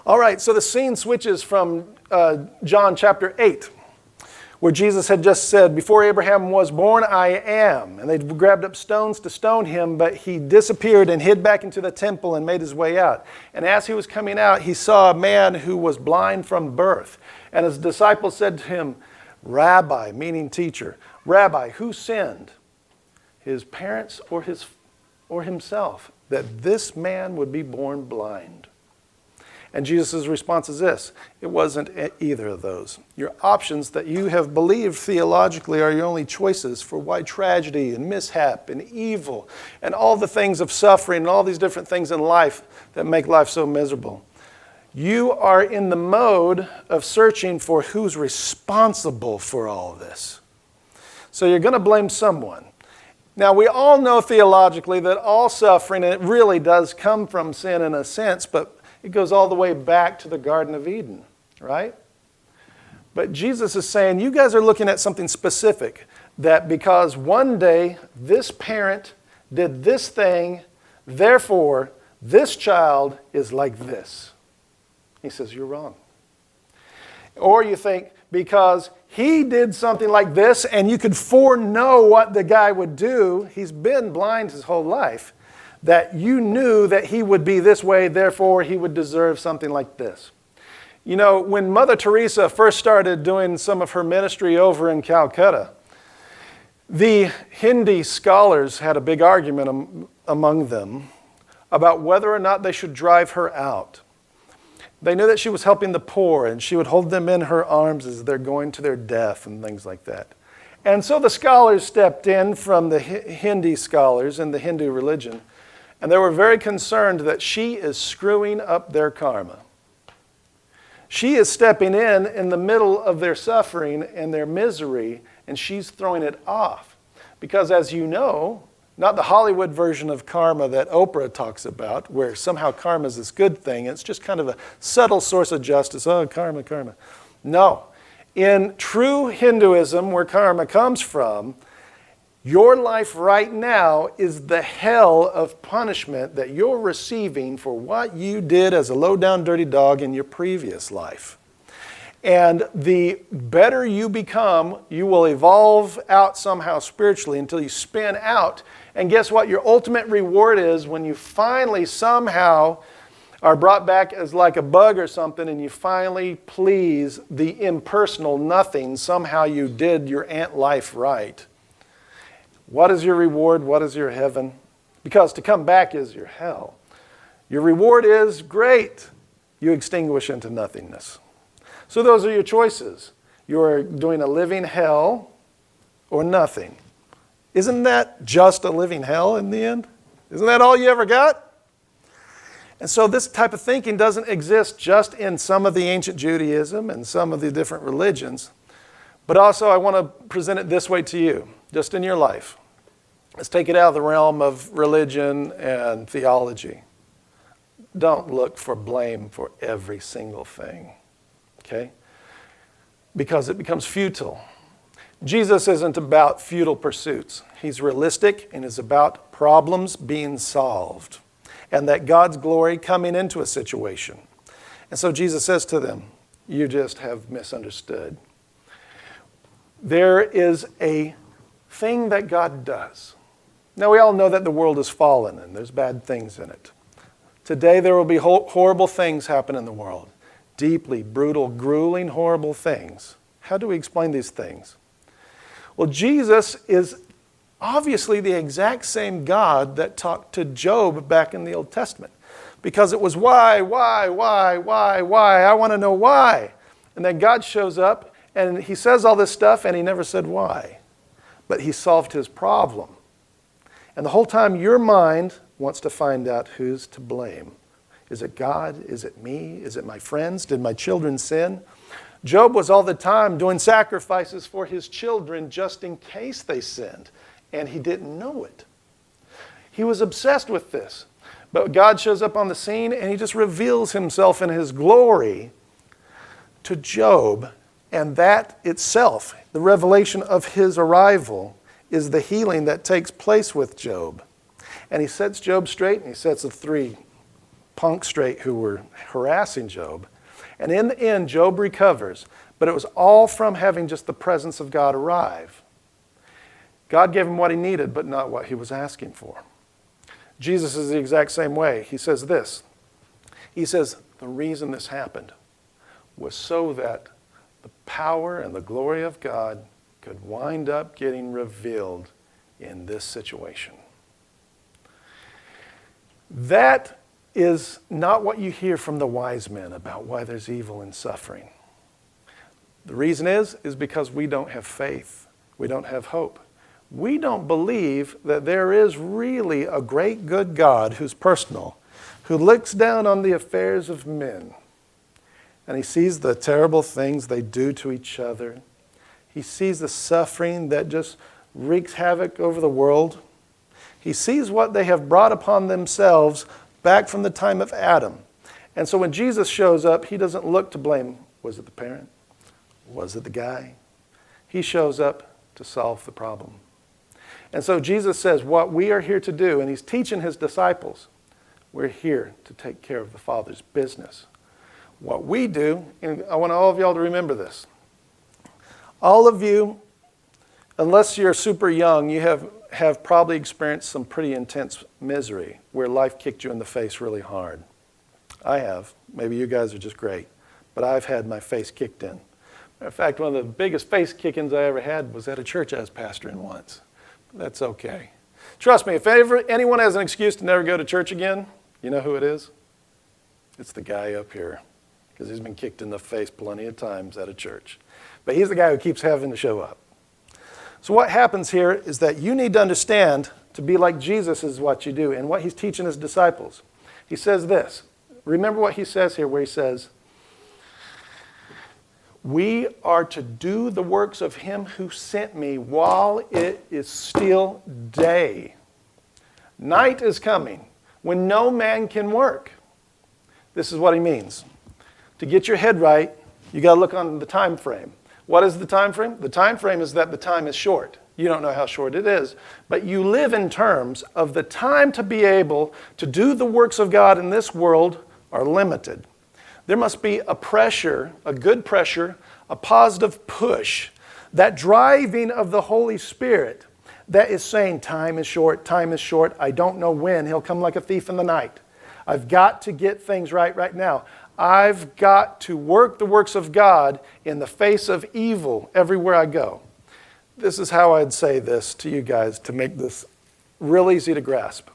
All right, so the scene switches from John chapter 8, where Jesus had just said, before Abraham was born, I am. And they grabbed up stones to stone him, but he disappeared and hid back into the temple and made his way out. And as he was coming out, he saw a man who was blind from birth. And his disciples said to him, Rabbi, meaning teacher, Rabbi, who sinned, his parents or himself, that this man would be born blind? And Jesus' response is this: it wasn't either of those. Your options that you have believed theologically are your only choices for why tragedy and mishap and evil and all the things of suffering and all these different things in life that make life so miserable. You are in the mode of searching for who's responsible for all of this. So you're going to blame someone. Now, we all know theologically that all suffering, and it really does come from sin in a sense, but it goes all the way back to the Garden of Eden, right? But Jesus is saying, you guys are looking at something specific, that because one day this parent did this thing, therefore this child is like this. He says, you're wrong. Or you think, because he did something like this and you could foreknow what the guy would do, he's been blind his whole life, that you knew that he would be this way, therefore he would deserve something like this. You know, when Mother Teresa first started doing some of her ministry over in Calcutta, the Hindi scholars had a big argument among them about whether or not they should drive her out. They knew that she was helping the poor, and she would hold them in her arms as they're going to their death and things like that. And so the scholars stepped in from the Hindi scholars in the Hindu religion, and they were very concerned that she is screwing up their karma. She is stepping in the middle of their suffering and their misery, and she's throwing it off. Because as you know, not the Hollywood version of karma that Oprah talks about, where somehow karma is this good thing. It's just kind of a subtle source of justice. Oh, karma, karma. No. In true Hinduism, where karma comes from, your life right now is the hell of punishment that you're receiving for what you did as a low-down dirty dog in your previous life. And the better you become, you will evolve out somehow spiritually until you spin out. And guess what? Your ultimate reward is when you finally somehow are brought back as like a bug or something, and you finally please the impersonal nothing. Somehow you did your ant life right. What is your reward? What is your heaven? Because to come back is your hell. Your reward is great. You extinguish into nothingness. So those are your choices. You're doing a living hell or nothing. Isn't that just a living hell in the end? Isn't that all you ever got? And so this type of thinking doesn't exist just in some of the ancient Judaism and some of the different religions. But also I want to present it this way to you, just in your life. Let's take it out of the realm of religion and theology. Don't look for blame for every single thing. Okay? Because it becomes futile. Jesus isn't about futile pursuits. He's realistic and is about problems being solved and that God's glory coming into a situation. And so Jesus says to them, you just have misunderstood. There is a thing that God does. Now we all know that the world is fallen and there's bad things in it. Today there will be horrible things happen in the world. Deeply, brutal, grueling, horrible things. How do we explain these things? Well, Jesus is obviously the exact same God that talked to Job back in the Old Testament. Because it was why? I want to know why. And then God shows up and he says all this stuff and he never said why. But he solved his problem. And the whole time your mind wants to find out who's to blame. Is it God? Is it me? Is it my friends? Did my children sin? Job was all the time doing sacrifices for his children just in case they sinned. And he didn't know it. He was obsessed with this. But God shows up on the scene and he just reveals himself in his glory to Job. And that itself, the revelation of his arrival, is the healing that takes place with Job. And he sets Job straight and he sets the three punk straight who were harassing Job. And in the end, Job recovers. But it was all from having just the presence of God arrive. God gave him what he needed, but not what he was asking for. Jesus is the exact same way. He says this. He says, the reason this happened was so that the power and the glory of God could wind up getting revealed in this situation. That is not what you hear from the wise men about why there's evil and suffering. The reason is because we don't have faith. We don't have hope. We don't believe that there is really a great good God who's personal, who looks down on the affairs of men, and he sees the terrible things they do to each other. He sees the suffering that just wreaks havoc over the world. He sees what they have brought upon themselves back from the time of Adam. And so when Jesus shows up, he doesn't look to blame, was it the parent? Was it the guy? He shows up to solve the problem. And so Jesus says what we are here to do, and he's teaching his disciples, we're here to take care of the Father's business. What we do, and I want all of y'all to remember this. All of you, unless you're super young, you have probably experienced some pretty intense misery where life kicked you in the face really hard. I have. Maybe you guys are just great. But I've had my face kicked in. Matter of fact, one of the biggest face kickings I ever had was at a church I was pastoring once. That's okay. Trust me, if anyone has an excuse to never go to church again, you know who it is? It's the guy up here, because he's been kicked in the face plenty of times at a church. But he's the guy who keeps having to show up. So what happens here is that you need to understand to be like Jesus is what you do, and what he's teaching his disciples. He says this. Remember what he says here, where he says, we are to do the works of him who sent me while it is still day. Night is coming when no man can work. This is what he means. To get your head right, you got to look on the time frame. What is the time frame? The time frame is that the time is short. You don't know how short it is, but you live in terms of the time to be able to do the works of God in this world are limited. There must be a pressure, a good pressure, a positive push, that driving of the Holy Spirit that is saying, time is short, I don't know when. He'll come like a thief in the night. I've got to get things right now. I've got to work the works of God in the face of evil everywhere I go. This is how I'd say this to you guys to make this real easy to grasp.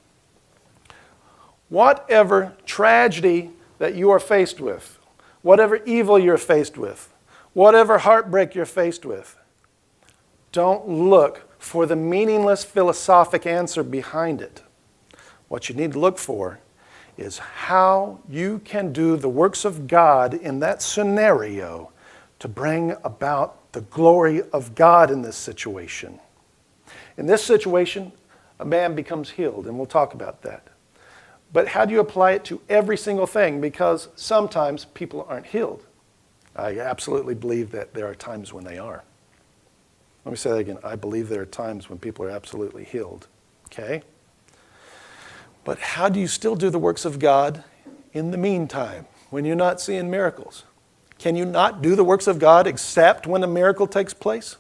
Whatever tragedy that you are faced with, whatever evil you're faced with, whatever heartbreak you're faced with, don't look for the meaningless philosophic answer behind it. What you need to look for is how you can do the works of God in that scenario to bring about the glory of God in this situation. In this situation, a man becomes healed, and we'll talk about that. But how do you apply it to every single thing? Because sometimes people aren't healed. I absolutely believe that there are times when they are. Let me say that again. I believe there are times when people are absolutely healed. Okay? But how do you still do the works of God in the meantime when you're not seeing miracles? Can you not do the works of God except when a miracle takes place?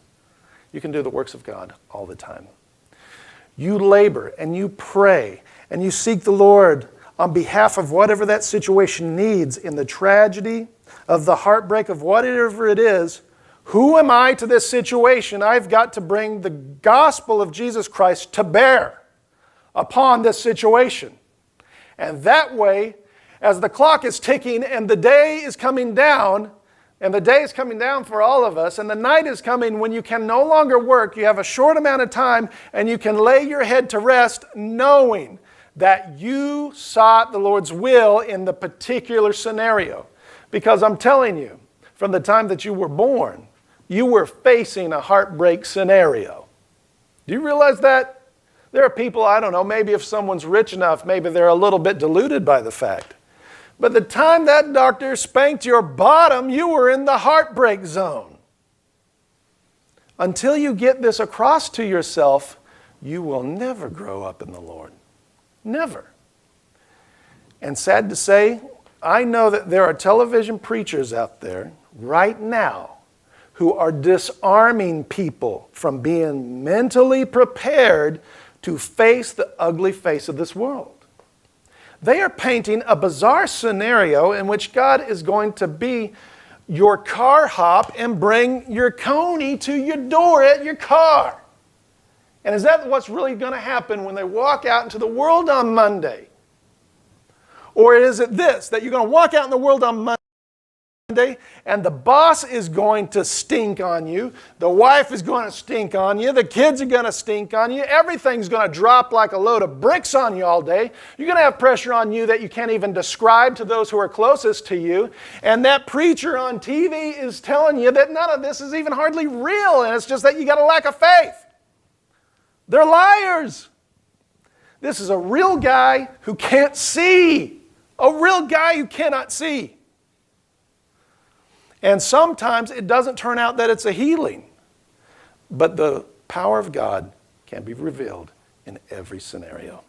You can do the works of God all the time. You labor and you pray and you seek the Lord on behalf of whatever that situation needs in the tragedy of the heartbreak of whatever it is. Who am I to this situation? I've got to bring the gospel of Jesus Christ to bear upon this situation. And that way, as the clock is ticking and the day is coming down, and the day is coming down for all of us, and the night is coming when you can no longer work, you have a short amount of time, and you can lay your head to rest knowing that you sought the Lord's will in the particular scenario. Because I'm telling you, from the time that you were born, you were facing a heartbreak scenario. Do you realize that? There are people, I don't know, maybe if someone's rich enough, maybe they're a little bit deluded by the fact. But the time that doctor spanked your bottom, you were in the heartbreak zone. Until you get this across to yourself, you will never grow up in the Lord. Never. And sad to say, I know that there are television preachers out there right now who are disarming people from being mentally prepared to face the ugly face of this world. They are painting a bizarre scenario in which God is going to be your car hop and bring your coney to your door at your car. And is that what's really going to happen when they walk out into the world on Monday? Or is it this, that you're going to walk out in the world on Monday and the boss is going to stink on you, the wife is going to stink on you, the kids are going to stink on you, everything's going to drop like a load of bricks on you all day. You're going to have pressure on you that you can't even describe to those who are closest to you. And that preacher on TV is telling you that none of this is even hardly real, and it's just that you got a lack of faith. They're liars. This is a real guy who can't see. A real guy who cannot see. And sometimes it doesn't turn out that it's a healing. But the power of God can be revealed in every scenario.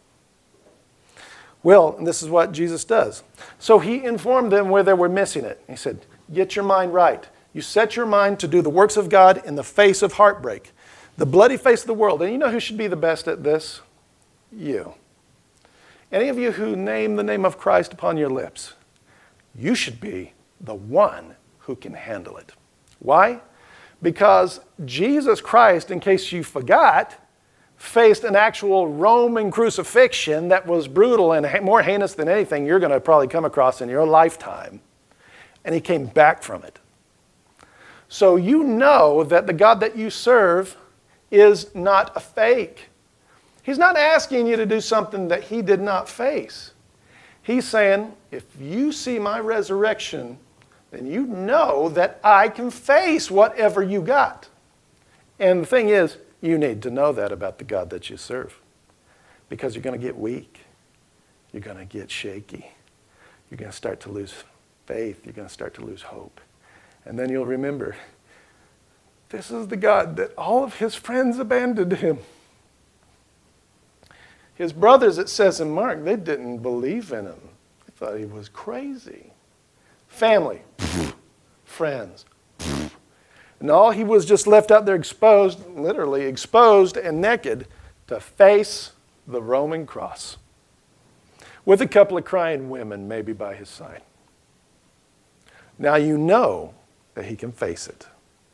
Well, and this is what Jesus does. So he informed them where they were missing it. He said, get your mind right. You set your mind to do the works of God in the face of heartbreak. The bloody face of the world. And you know who should be the best at this? You. Any of you who name the name of Christ upon your lips, you should be the one who can handle it. Why? Because Jesus Christ, in case you forgot, faced an actual Roman crucifixion that was brutal and more heinous than anything you're going to probably come across in your lifetime. And he came back from it. So you know that the God that you serve is not a fake. He's not asking you to do something that he did not face. He's saying, if you see my resurrection, then you know that I can face whatever you got. And the thing is, you need to know that about the God that you serve. Because you're going to get weak. You're going to get shaky. You're going to start to lose faith. You're going to start to lose hope. And then you'll remember, this is the God that all of his friends abandoned him. His brothers, it says in Mark, they didn't believe in him. They thought he was crazy. Family, friends. And all he was just left out there exposed, literally exposed and naked, to face the Roman cross. With a couple of crying women maybe by his side. Now you know that he can face it,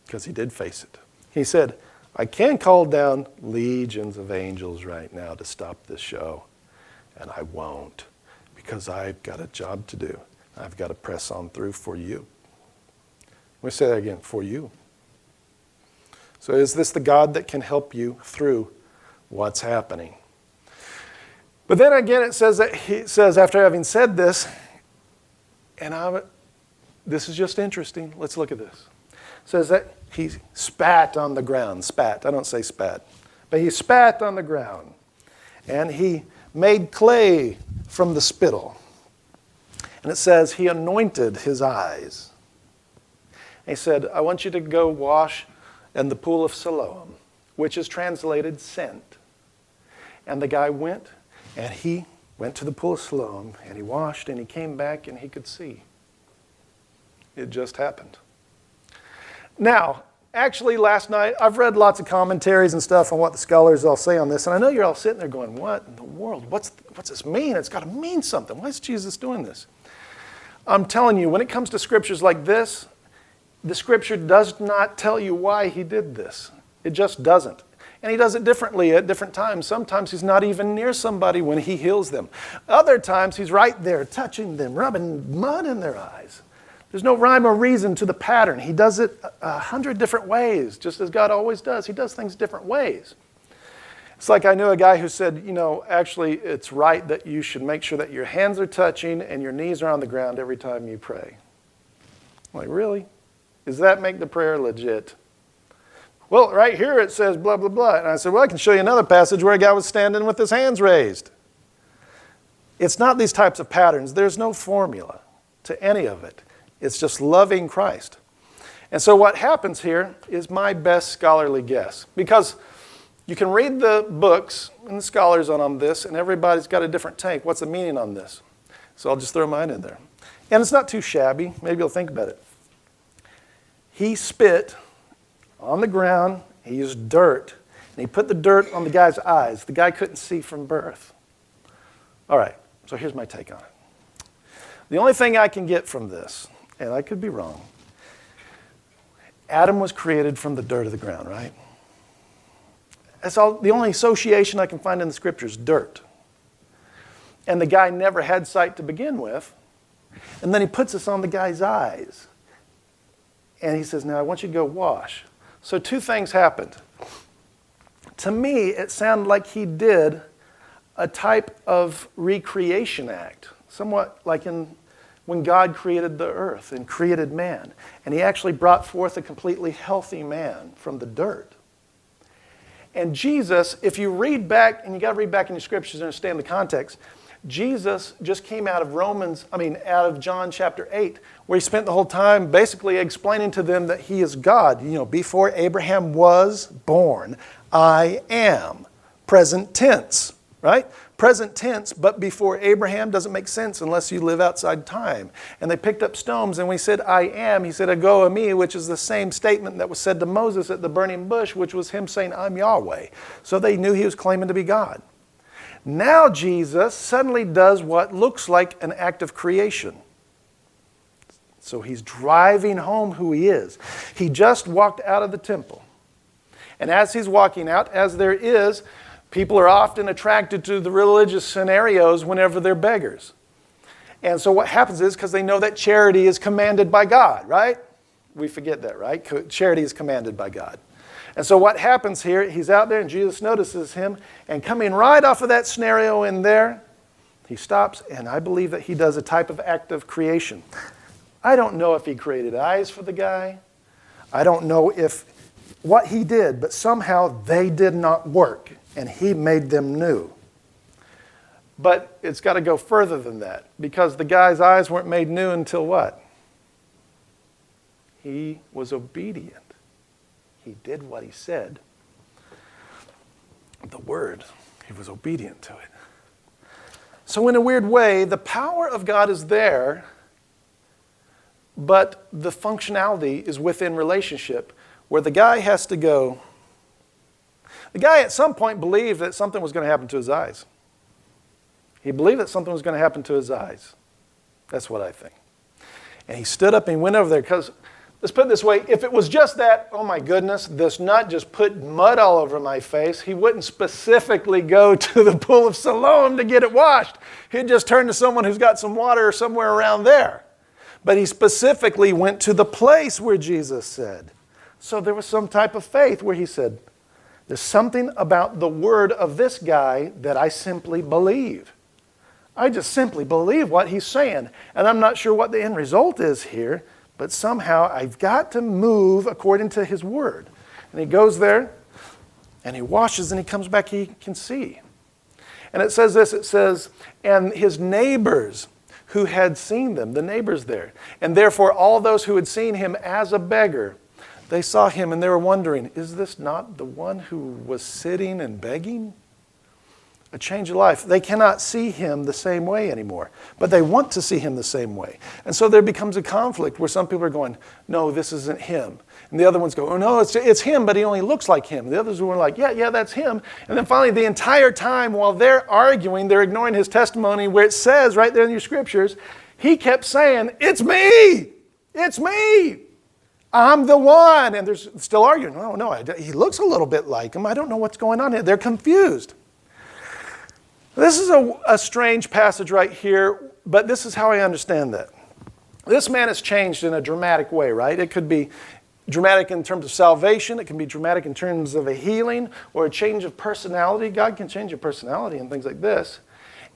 because he did face it. He said, I can call down legions of angels right now to stop this show, and I won't, because I've got a job to do. I've got to press on through for you. Let me say that again, for you. So is this the God that can help you through what's happening? But then again it says that he says, after having said this, and this is just interesting. Let's look at this. It says that he spat on the ground. Spat. I don't say spat. But he spat on the ground. And he made clay from the spittle. And it says he anointed his eyes. And he said, I want you to go wash in the pool of Siloam, which is translated sent. And the guy went, and he went to the pool of Siloam, and he washed, and he came back, and he could see. It just happened. Now, actually last night, I've read lots of commentaries and stuff on what the scholars all say on this, and I know you're all sitting there going, what in the world? What's this mean? It's got to mean something. Why is Jesus doing this? I'm telling you, when it comes to scriptures like this, the scripture does not tell you why he did this. It just doesn't. And he does it differently at different times. Sometimes he's not even near somebody when he heals them. Other times he's right there touching them, rubbing mud in their eyes. There's no rhyme or reason to the pattern. He does it 100 different ways, just as God always does. He does things different ways. It's like I knew a guy who said, actually it's right that you should make sure that your hands are touching and your knees are on the ground every time you pray. I'm like, really? Does that make the prayer legit? Well, right here it says blah, blah, blah. And I said, well, I can show you another passage where a guy was standing with his hands raised. It's not these types of patterns. There's no formula to any of it. It's just loving Christ. And so what happens here is my best scholarly guess. Because you can read the books and the scholars on this, and everybody's got a different take. What's the meaning on this? So I'll just throw mine in there. And it's not too shabby. Maybe you'll think about it. He spit on the ground. He used dirt. And he put the dirt on the guy's eyes. The guy couldn't see from birth. All right, so here's my take on it. The only thing I can get from this, and I could be wrong, Adam was created from the dirt of the ground, right? That's all. The only association I can find in the scriptures, dirt. And the guy never had sight to begin with. And then he puts this on the guy's eyes. And he says, now I want you to go wash. So two things happened. To me, it sounded like he did a type of recreation act, somewhat like when God created the earth and created man. And he actually brought forth a completely healthy man from the dirt. And Jesus, if you read back, and you got to read back in your scriptures to understand the context, Jesus just came out of John chapter 8, where he spent the whole time basically explaining to them that he is God. You know, before Abraham was born, I am. Present tense, right? Present tense, but before Abraham doesn't make sense unless you live outside time. And they picked up stones, and we said, I am. He said, Ago me, which is the same statement that was said to Moses at the burning bush, which was him saying, I'm Yahweh. So they knew he was claiming to be God. Now Jesus suddenly does what looks like an act of creation. So he's driving home who he is. He just walked out of the temple. And as he's walking out, as there is, people are often attracted to the religious scenarios whenever they're beggars. And so what happens is, because they know that charity is commanded by God, right? We forget that, right? Charity is commanded by God. And so what happens here, he's out there and Jesus notices him, and coming right off of that scenario in there, he stops, and I believe that he does a type of act of creation. I don't know if he created eyes for the guy. I don't know what he did, but somehow they did not work, and he made them new. But it's got to go further than that, because the guy's eyes weren't made new until what? He was obedient. He did what he said. The word, he was obedient to it. So in a weird way, the power of God is there, but the functionality is within relationship, where the guy has to go. The guy at some point believed that something was going to happen to his eyes. He believed that something was going to happen to his eyes. That's what I think. And he stood up and he went over there, because let's put it this way, if it was just that, oh my goodness, this nut just put mud all over my face, he wouldn't specifically go to the pool of Siloam to get it washed. He'd just turn to someone who's got some water somewhere around there. But he specifically went to the place where Jesus said. So there was some type of faith where he said, there's something about the word of this guy that I simply believe. I just simply believe what he's saying. And I'm not sure what the end result is here, but somehow I've got to move according to his word. And he goes there, and he washes, and he comes back, he can see. And it says this, it says, and his neighbors who had seen them, the neighbors there, and therefore all those who had seen him as a beggar, they saw him and they were wondering, is this not the one who was sitting and begging? A change of life. They cannot see him the same way anymore, but they want to see him the same way. And so there becomes a conflict where some people are going, no, this isn't him. And the other ones go, oh no, it's him, but he only looks like him. The others were like, yeah, that's him. And then finally, the entire time while they're arguing, they're ignoring his testimony, where it says right there in your scriptures, he kept saying, it's me. I'm the one. And they're still arguing. No, he looks a little bit like him. I don't know what's going on here. They're confused. This is a strange passage right here, but this is how I understand that. This man has changed in a dramatic way, right? It could be dramatic in terms of salvation. It can be dramatic in terms of a healing or a change of personality. God can change your personality and things like this.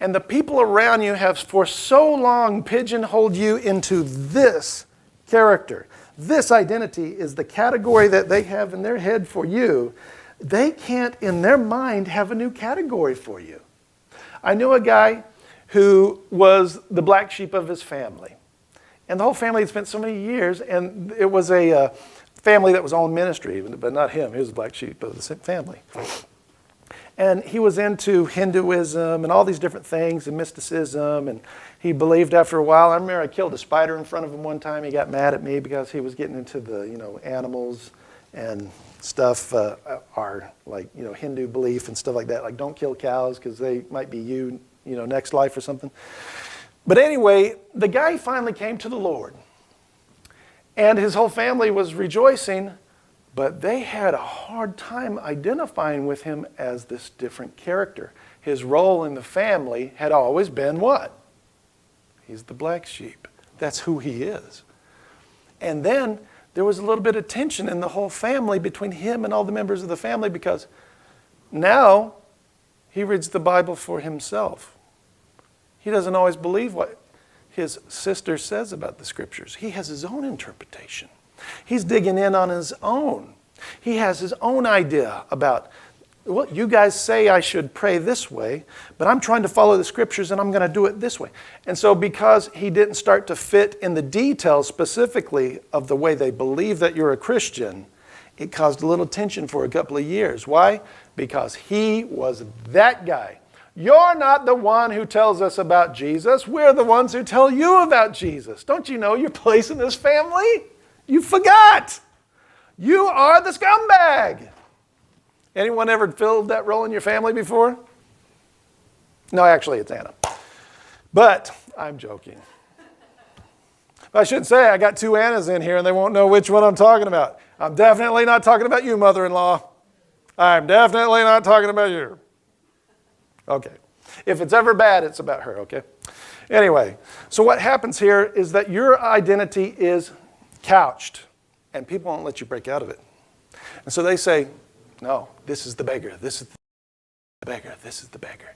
And the people around you have for so long pigeonholed you into this character. This identity is the category that they have in their head for you. They can't, in their mind, have a new category for you. I knew a guy who was the black sheep of his family. And the whole family had spent so many years, and it was a family that was all in ministry, but not him. He was the black sheep of the family. And he was into Hinduism and all these different things and mysticism. And he believed after a while. I remember I killed a spider in front of him one time. He got mad at me because he was getting into the, animals and stuff are like, Hindu belief and stuff like that. Like, don't kill cows because they might be you, next life or something. But anyway, the guy finally came to the Lord. And his whole family was rejoicing. But they had a hard time identifying with him as this different character. His role in the family had always been what? He's the black sheep. That's who he is. And then there was a little bit of tension in the whole family between him and all the members of the family because now he reads the Bible for himself. He doesn't always believe what his sister says about the scriptures. He has his own interpretation. He's digging in on his own. He has his own idea about, well, you guys say I should pray this way, but I'm trying to follow the scriptures and I'm going to do it this way. And so because he didn't start to fit in the details specifically of the way they believe that you're a Christian, it caused a little tension for a couple of years. Why? Because he was that guy. You're not the one who tells us about Jesus. We're the ones who tell you about Jesus. Don't you know your place in this family? You forgot. You are the scumbag. Anyone ever filled that role in your family before? No, actually, it's Anna. But I'm joking. I should say I got two Annas in here and they won't know which one I'm talking about. I'm definitely not talking about you, mother-in-law. I'm definitely not talking about you. Okay. If it's ever bad, it's about her, okay? Anyway, so what happens here is that your identity is couched, and people won't let you break out of it. And so they say, no, this is the beggar, this is the beggar, this is the beggar.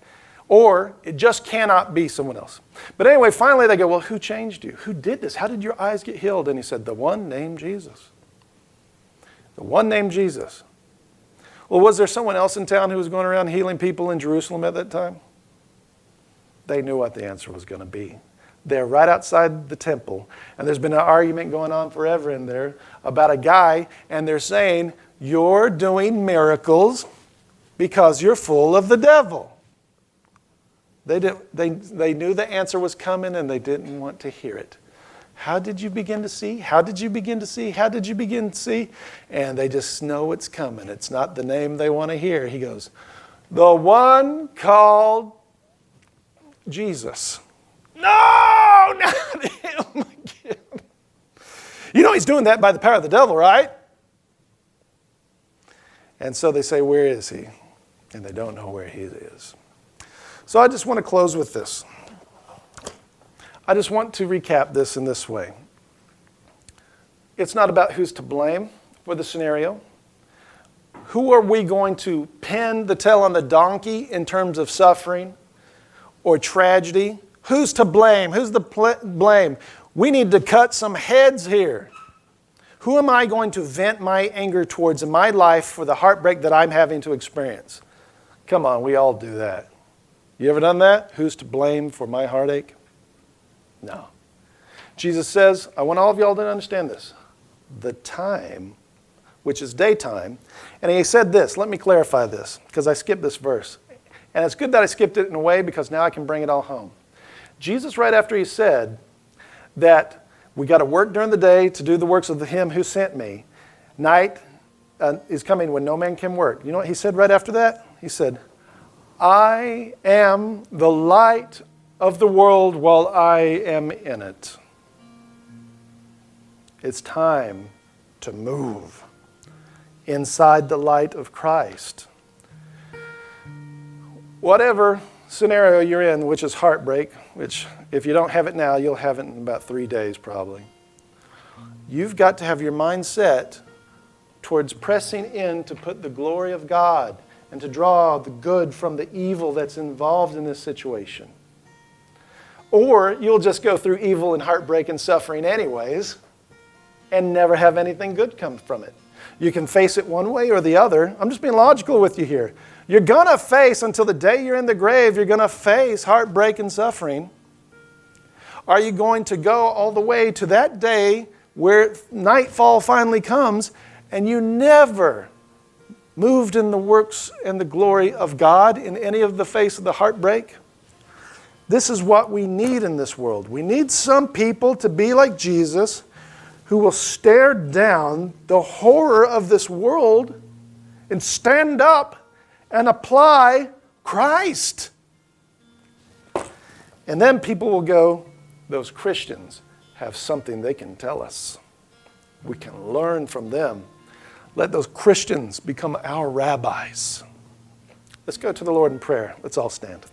Or it just cannot be someone else. But anyway, finally they go, well, who changed you? Who did this? How did your eyes get healed? And he said, the one named Jesus. The one named Jesus. Well, was there someone else in town who was going around healing people in Jerusalem at that time? They knew what the answer was going to be. They're right outside the temple, and there's been an argument going on forever in there about a guy, and they're saying, you're doing miracles because you're full of the devil. They knew the answer was coming, and they didn't want to hear it. How did you begin to see? How did you begin to see? How did you begin to see? And they just know it's coming. It's not the name they want to hear. He goes, the one called Jesus. No, not him again. You know he's doing that by the power of the devil, right? And so they say, where is he? And they don't know where he is. So I just want to close with this. I just want to recap this in this way. It's not about who's to blame for the scenario. Who are we going to pin the tail on the donkey in terms of suffering or tragedy? Who's to blame? Who's the blame? We need to cut some heads here. Who am I going to vent my anger towards in my life for the heartbreak that I'm having to experience? Come on, we all do that. You ever done that? Who's to blame for my heartache? No. Jesus says, I want all of y'all to understand this. The time, which is daytime, and he said this, let me clarify this, because I skipped this verse. And it's good that I skipped it in a way, because now I can bring it all home. Jesus, right after he said that we got to work during the day to do the works of him who sent me, night is coming when no man can work. You know what he said right after that? He said, I am the light of the world while I am in it. It's time to move inside the light of Christ. Whatever scenario you're in, which is heartbreak, which if you don't have it now, you'll have it in about 3 days probably. You've got to have your mind set towards pressing in to put the glory of God and to draw the good from the evil that's involved in this situation. Or you'll just go through evil and heartbreak and suffering anyways and never have anything good come from it. You can face it one way or the other. I'm just being logical with you here. You're going to face, until the day you're in the grave, you're going to face heartbreak and suffering. Are you going to go all the way to that day where nightfall finally comes and you never moved in the works and the glory of God in any of the face of the heartbreak? This is what we need in this world. We need some people to be like Jesus who will stare down the horror of this world and stand up and apply Christ. And then people will go, those Christians have something they can tell us. We can learn from them. Let those Christians become our rabbis. Let's go to the Lord in prayer. Let's all stand.